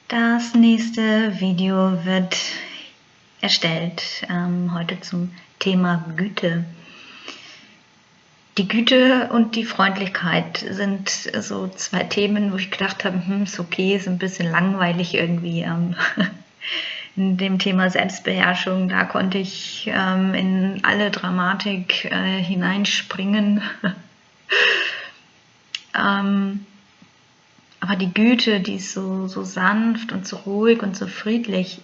Das nächste Video wird erstellt, heute zum Thema Güte. Die Güte und die Freundlichkeit sind so zwei Themen, wo ich gedacht habe, ist okay, ist ein bisschen langweilig irgendwie. In dem Thema Selbstbeherrschung, da konnte ich in alle Dramatik hineinspringen. Aber die Güte, die ist so sanft und so ruhig und so friedlich,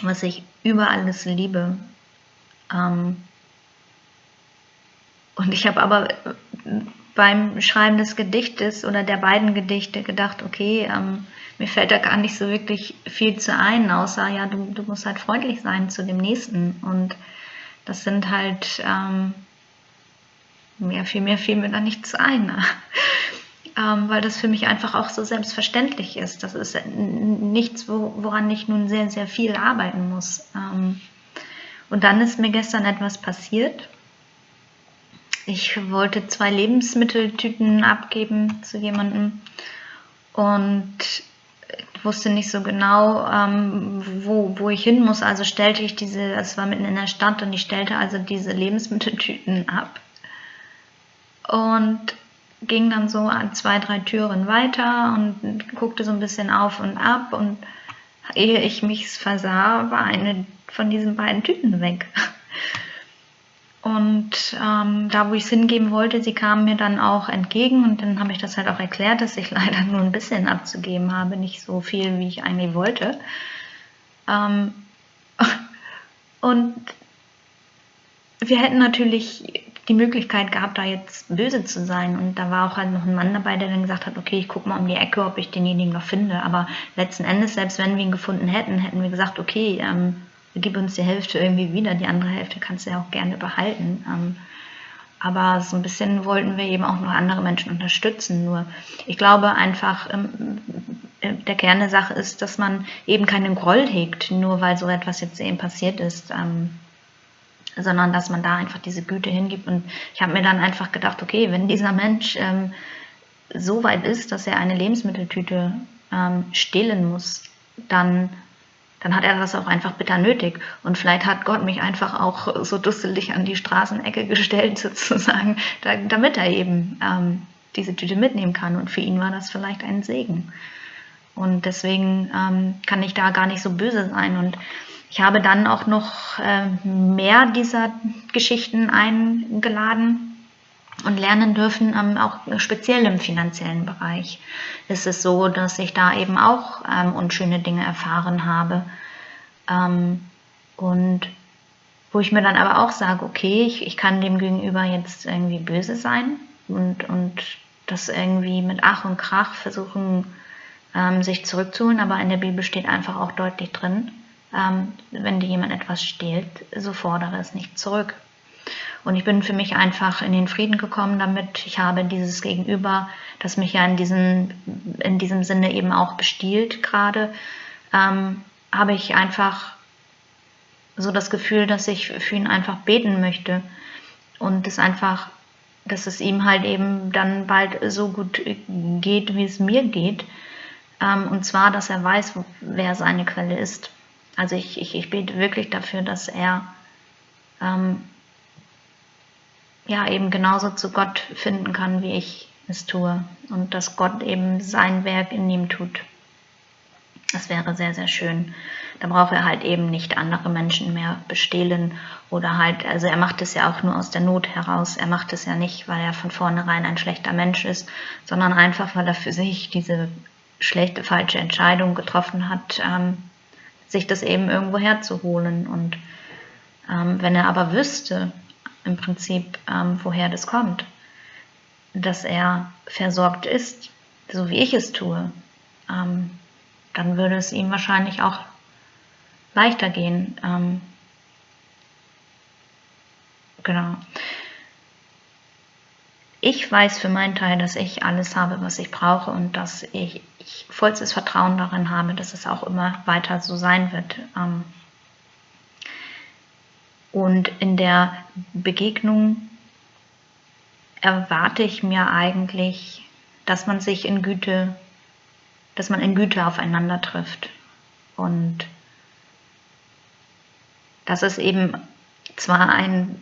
was ich über alles liebe. Und ich habe aber beim Schreiben des Gedichtes oder der beiden Gedichte gedacht, okay, mir fällt da gar nicht so wirklich viel zu ein, außer, ja, du musst halt freundlich sein zu dem Nächsten. Und das sind halt, viel mehr fiel mir da nicht zu ein. Weil das für mich einfach auch so selbstverständlich ist. Das ist nichts, woran ich nun sehr, sehr viel arbeiten muss. Und dann ist mir gestern etwas passiert. Ich wollte 2 Lebensmitteltüten abgeben zu jemandem und wusste nicht so genau, wo ich hin muss. Also stellte ich es war mitten in der Stadt und ich stellte also diese Lebensmitteltüten ab und ging dann so an 2, 3 Türen weiter und guckte so ein bisschen auf und ab, und ehe ich mich versah, war eine von diesen beiden Tüten weg. Und da, wo ich es hingeben wollte, sie kamen mir dann auch entgegen, und dann habe ich das halt auch erklärt, dass ich leider nur ein bisschen abzugeben habe, nicht so viel, wie ich eigentlich wollte. Und wir hätten natürlich die Möglichkeit gehabt, da jetzt böse zu sein, und da war auch halt noch ein Mann dabei, der dann gesagt hat, okay, ich gucke mal um die Ecke, ob ich denjenigen noch finde, aber letzten Endes, selbst wenn wir ihn gefunden hätten, hätten wir gesagt, okay, gib uns die Hälfte irgendwie wieder, die andere Hälfte kannst du ja auch gerne behalten. Aber so ein bisschen wollten wir eben auch noch andere Menschen unterstützen. Nur ich glaube einfach, der Kern der Sache ist, dass man eben keinen Groll hegt, nur weil so etwas jetzt eben passiert ist, sondern dass man da einfach diese Güte hingibt. Und ich habe mir dann einfach gedacht, okay, wenn dieser Mensch so weit ist, dass er eine Lebensmitteltüte stehlen muss, dann hat er das auch einfach bitter nötig. Und vielleicht hat Gott mich einfach auch so dusselig an die Straßenecke gestellt, sozusagen, damit er eben diese Tüte mitnehmen kann. Und für ihn war das vielleicht ein Segen. Und deswegen kann ich da gar nicht so böse sein. Und ich habe dann auch noch mehr dieser Geschichten eingeladen und lernen dürfen, auch speziell im finanziellen Bereich ist es so, dass ich da eben auch unschöne Dinge erfahren habe. Und wo ich mir dann aber auch sage, okay, ich kann dem Gegenüber jetzt irgendwie böse sein und das irgendwie mit Ach und Krach versuchen, sich zurückzuholen, aber in der Bibel steht einfach auch deutlich drin, wenn dir jemand etwas stehlt, so fordere es nicht zurück. Und ich bin für mich einfach in den Frieden gekommen damit. Ich habe dieses Gegenüber, das mich ja in diesem Sinne eben auch bestiehlt gerade, habe ich einfach so das Gefühl, dass ich für ihn einfach beten möchte und dass es ihm halt eben dann bald so gut geht, wie es mir geht. Und zwar, dass er weiß, wer seine Quelle ist. Also ich bete wirklich dafür, dass er eben genauso zu Gott finden kann, wie ich es tue. Und dass Gott eben sein Werk in ihm tut. Das wäre sehr, sehr schön. Da braucht er halt eben nicht andere Menschen mehr bestehlen oder halt, also er macht es ja auch nur aus der Not heraus. Er macht es ja nicht, weil er von vornherein ein schlechter Mensch ist, sondern einfach, weil er für sich diese schlechte, falsche Entscheidung getroffen hat, sich das eben irgendwo herzuholen. Und wenn er aber wüsste, im Prinzip, woher das kommt, dass er versorgt ist, so wie ich es tue, dann würde es ihm wahrscheinlich auch leichter gehen. Genau. Ich weiß für meinen Teil, dass ich alles habe, was ich brauche, und dass ich vollstes Vertrauen darin habe, dass es auch immer weiter so sein wird. Und in der Begegnung erwarte ich mir eigentlich, dass man sich in Güte dass man in Güte aufeinander trifft. Und das ist eben zwar ein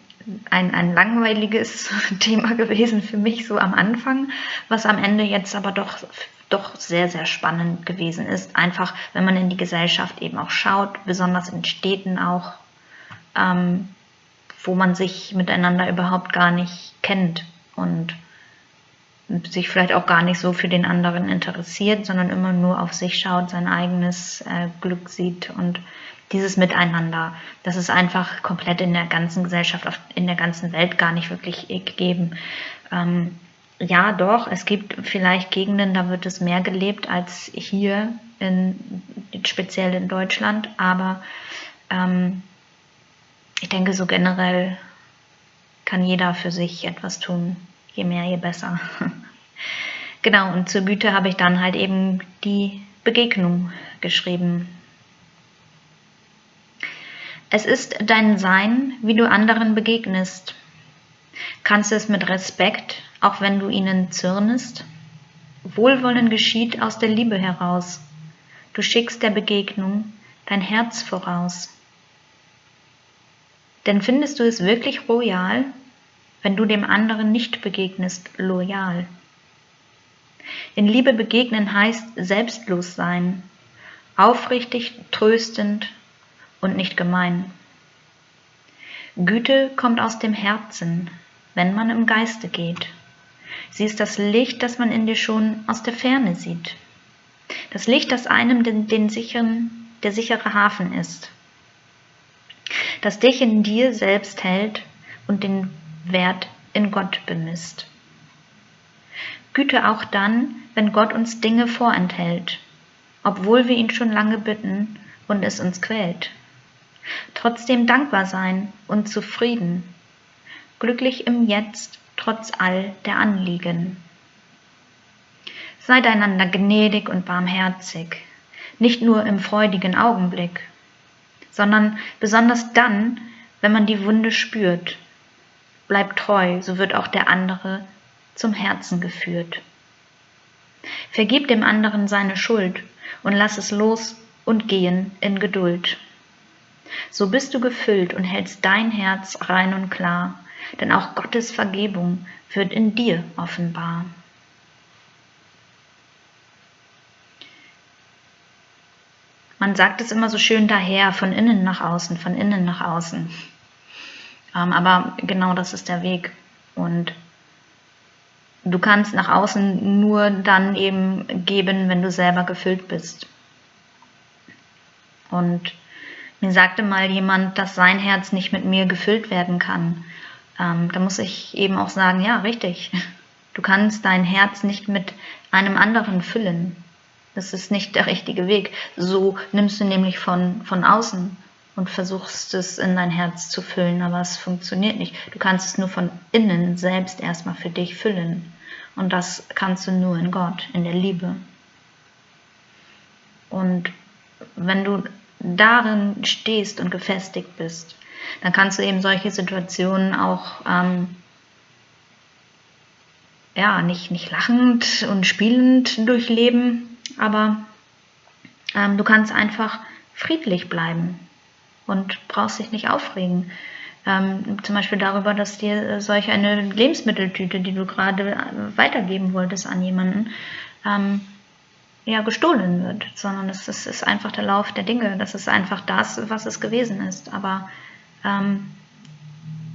langweiliges Thema gewesen für mich so am Anfang, was am Ende jetzt aber doch sehr, sehr spannend gewesen ist. Einfach, wenn man in die Gesellschaft eben auch schaut, besonders in Städten auch, wo man sich miteinander überhaupt gar nicht kennt und sich vielleicht auch gar nicht so für den anderen interessiert, sondern immer nur auf sich schaut, sein eigenes Glück sieht und dieses Miteinander, das ist einfach komplett in der ganzen Gesellschaft, in der ganzen Welt gar nicht wirklich gegeben. Ja, doch, es gibt vielleicht Gegenden, da wird es mehr gelebt als hier, speziell in Deutschland, aber ich denke, so generell kann jeder für sich etwas tun. Je mehr, je besser. Genau, und zur Güte habe ich dann halt eben die Begegnung geschrieben. Es ist dein Sein, wie du anderen begegnest. Kannst du es mit Respekt, auch wenn du ihnen zürnest? Wohlwollen geschieht aus der Liebe heraus. Du schickst der Begegnung dein Herz voraus. Denn findest du es wirklich royal, wenn du dem anderen nicht begegnest, loyal? In Liebe begegnen heißt selbstlos sein, aufrichtig, tröstend und nicht gemein. Güte kommt aus dem Herzen, wenn man im Geiste geht. Sie ist das Licht, das man in dir schon aus der Ferne sieht. Das Licht, das einem der sichere Hafen ist. Das dich in dir selbst hält und den Wert in Gott bemisst. Güte auch dann, wenn Gott uns Dinge vorenthält, obwohl wir ihn schon lange bitten und es uns quält. Trotzdem dankbar sein und zufrieden, glücklich im Jetzt, trotz all der Anliegen. Seid einander gnädig und barmherzig, nicht nur im freudigen Augenblick, sondern besonders dann, wenn man die Wunde spürt. Bleibt treu, so wird auch der andere zum Herzen geführt. Vergib dem anderen seine Schuld und lass es los und gehen in Geduld. So bist du gefüllt und hältst dein Herz rein und klar, denn auch Gottes Vergebung wird in dir offenbar. Man sagt es immer so schön daher, von innen nach außen, von innen nach außen. Aber genau das ist der Weg. Und du kannst nach außen nur dann eben geben, wenn du selber gefüllt bist. Und mir sagte mal jemand, dass sein Herz nicht mit mir gefüllt werden kann. Da muss ich eben auch sagen, ja, richtig. Du kannst dein Herz nicht mit einem anderen füllen. Das ist nicht der richtige Weg. So nimmst du nämlich von außen und versuchst es in dein Herz zu füllen, aber es funktioniert nicht. Du kannst es nur von innen selbst erstmal für dich füllen. Und das kannst du nur in Gott, in der Liebe. Und wenn du darin stehst und gefestigt bist, dann kannst du eben solche Situationen auch nicht lachend und spielend durchleben, aber du kannst einfach friedlich bleiben und brauchst dich nicht aufregen. Zum Beispiel darüber, dass dir solch eine Lebensmitteltüte, die du gerade weitergeben wolltest an jemanden, gestohlen wird, sondern es ist einfach der Lauf der Dinge. Das ist einfach das, was es gewesen ist. Aber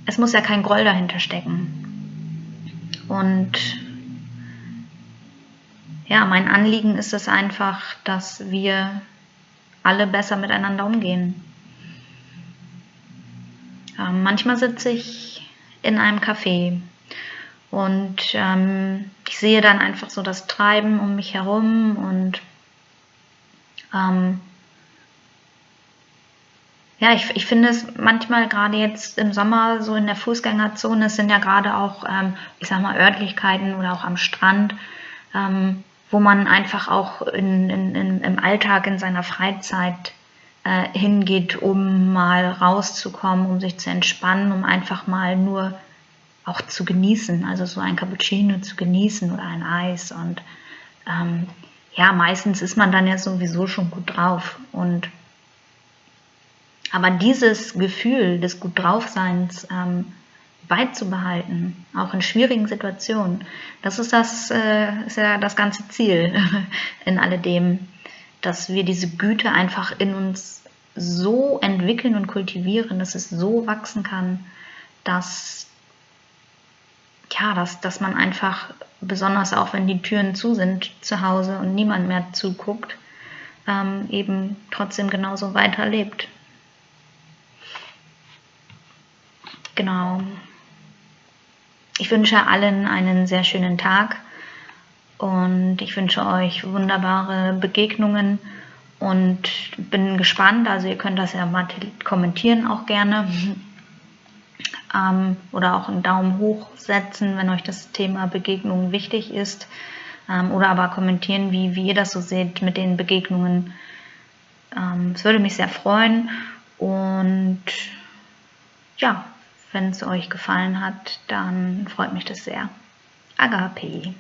es muss ja kein Groll dahinter stecken. Und ja, mein Anliegen ist es einfach, dass wir alle besser miteinander umgehen. Manchmal sitze ich in einem Café und ich sehe dann einfach so das Treiben um mich herum und ich finde es manchmal gerade jetzt im Sommer so in der Fußgängerzone, es sind ja gerade auch, Örtlichkeiten oder auch am Strand, wo man einfach auch im Alltag, in seiner Freizeit hingeht, um mal rauszukommen, um sich zu entspannen, um einfach mal nur auch zu genießen, also so ein Cappuccino zu genießen oder ein Eis und ja, meistens ist man dann ja sowieso schon gut drauf. Aber dieses Gefühl des gut draufseins beizubehalten, auch in schwierigen Situationen, das ist ja das ganze Ziel in alledem, dass wir diese Güte einfach in uns so entwickeln und kultivieren, dass es so wachsen kann, dass man einfach, besonders auch wenn die Türen zu sind zu Hause und niemand mehr zuguckt, eben trotzdem genauso weiterlebt. Genau. Ich wünsche allen einen sehr schönen Tag und ich wünsche euch wunderbare Begegnungen und bin gespannt, also ihr könnt das ja mal kommentieren auch gerne oder auch einen Daumen hoch setzen, wenn euch das Thema Begegnungen wichtig ist, oder aber kommentieren, wie ihr das so seht mit den Begegnungen. Es würde mich sehr freuen und ja, wenn es euch gefallen hat, dann freut mich das sehr. Agape.